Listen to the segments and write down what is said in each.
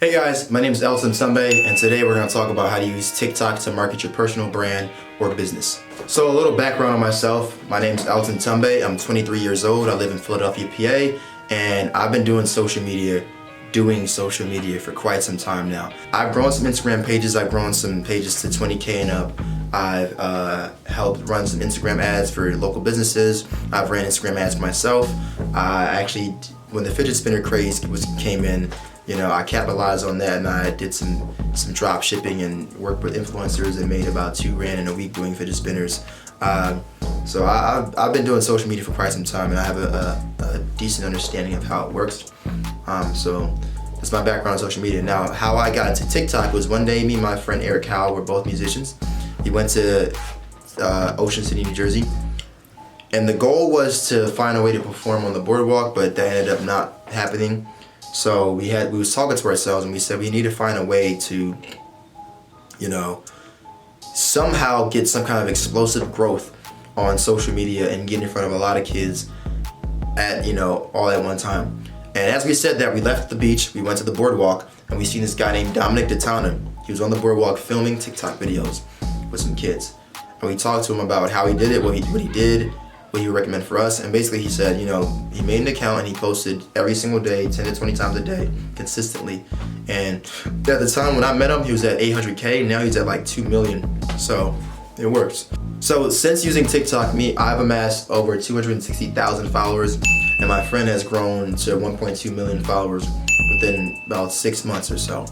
Hey guys, my name is Elton Sunbay, and today we're going to talk about how to use TikTok to market your personal brand or business. So a little background on myself. My name is Elton Sunbay. I'm 23 years old. I live in Philadelphia, PA, and I've been doing social media for quite some time now. I've grown some Instagram pages. I've grown some pages to 20K and up. I've helped run some Instagram ads for local businesses. I've ran Instagram ads myself. Actually, when the fidget spinner craze came in, I capitalized on that, and I did some drop shipping and worked with influencers and made about $2 grand in a week doing fidget spinners. So I've been doing social media for quite some time, and I have a decent understanding of how it works. So that's my background on social media. Now, how I got into TikTok was one day, me and my friend Eric Howell were both musicians. We went to Ocean City, New Jersey, and the goal was to find a way to perform on the boardwalk, but that ended up not happening. So we was talking to ourselves, and we said we need to find a way to, somehow get some kind of explosive growth on social media and get in front of a lot of kids at, all at one time. And as we said that, we left the beach, we went to the boardwalk, and we seen this guy named Dominic DeTana. He was on the boardwalk filming TikTok videos with some kids. And we talked to him about how he did it, what he did, what he would recommend for us. And basically he said, he made an account and he posted every single day, 10 to 20 times a day, consistently. And at the time when I met him, he was at 800K. Now he's at like 2 million. So it works. So since using TikTok, I've amassed over 260,000 followers, and my friend has grown to 1.2 million followers within about 6 months or so,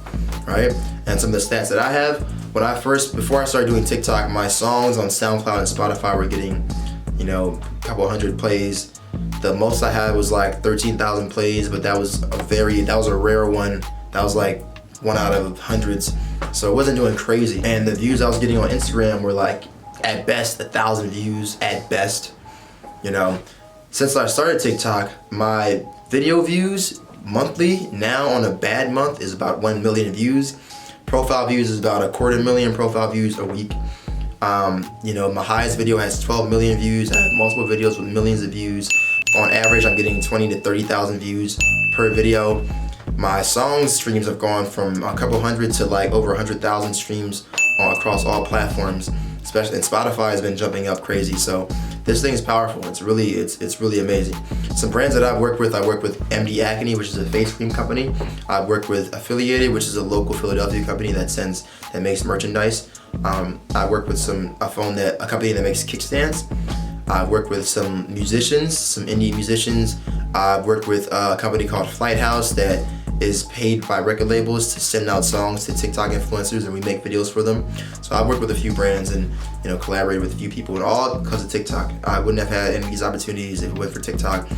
right? And some of the stats that I have, before I started doing TikTok, my songs on SoundCloud and Spotify were getting, a couple hundred plays. The most I had was like 13,000 plays, but that was a rare one. That was like one out of hundreds. So it wasn't doing crazy. And the views I was getting on Instagram were like, at best, 1,000 views, at best. Since I started TikTok, my video views monthly now on a bad month is about 1 million views. Profile views is about 250,000 profile views a week. My highest video has 12 million views. I have multiple videos with millions of views. On average, I'm getting 20 to 30,000 views per video. My song streams have gone from a couple hundred to like over 100,000 streams across all platforms. Especially, and Spotify has been jumping up crazy. So this thing is powerful. It's really amazing. Some brands that I work with MD Acne, which is a face cream company. I've worked with Affiliated, which is a local Philadelphia company that makes merchandise. I work with a company that makes kickstands. I've worked with some musicians, some indie musicians. I've worked with a company called Flight House that is paid by record labels to send out songs to TikTok influencers, and we make videos for them. So I've worked with a few brands and collaborated with a few people, and all because of TikTok. I wouldn't have had any of these opportunities if it weren't for TikTok.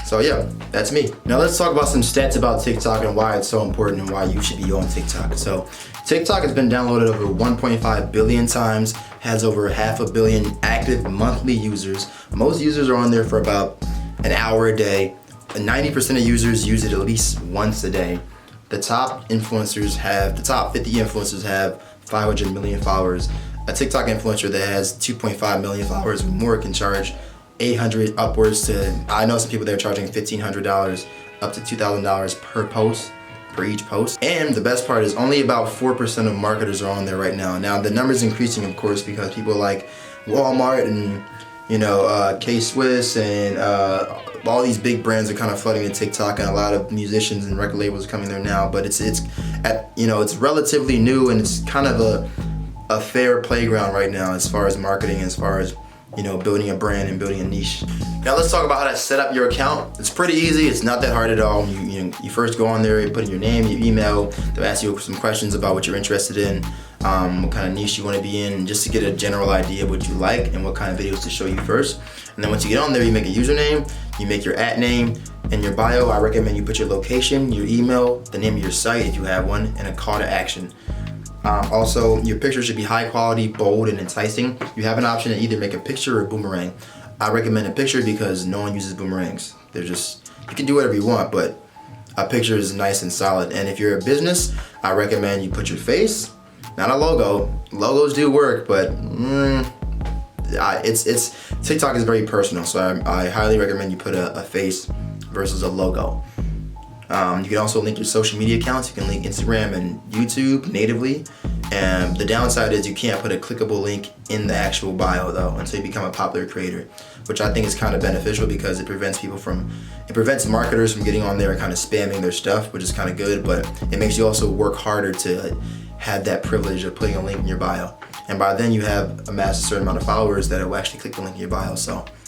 So yeah, that's me. Now let's talk about some stats about TikTok and why it's so important and why you should be on TikTok. So TikTok has been downloaded over 1.5 billion times, has over 500 million active monthly users. Most users are on there for about an hour a day. 90% of users use it at least once a day. The top 50 influencers have 500 million followers. A TikTok influencer that has 2.5 million followers or more can charge $800 upwards to, I know some people that are charging $1,500 up to $2,000 per post, per each post. And the best part is only about 4% of marketers are on there right now. Now the number's increasing, of course, because people like Walmart and K-Swiss and all these big brands are kind of flooding to TikTok, and a lot of musicians and record labels are coming there now. But it's relatively new, and it's kind of a fair playground right now as far as marketing, as far as building a brand and building a niche. Now let's talk about how to set up your account. It's pretty easy. It's not that hard at all. You first go on there, you put in your name, your email. They'll ask you some questions about what you're interested in, what kind of niche you want to be in, just to get a general idea of what you like and what kind of videos to show you first. And then once you get on there, you make a username, you make your @name. In your bio, I recommend you put your location, your email, the name of your site if you have one, and a call to action. Also, your picture should be high quality, bold, and enticing. You have an option to either make a picture or a boomerang. I recommend a picture because no one uses boomerangs. You can do whatever you want, but a picture is nice and solid. And if you're a business, I recommend you put your face, not a logo. Logos do work, but TikTok is very personal, so I highly recommend you put a face versus a logo. You can also link your social media accounts. You can link Instagram and YouTube natively. And the downside is you can't put a clickable link in the actual bio though until you become a popular creator, which I think is kind of beneficial because it prevents marketers from getting on there and kind of spamming their stuff, which is kind of good, but it makes you also work harder to have that privilege of putting a link in your bio. And by then you have amassed a certain amount of followers that will actually click the link in your bio. So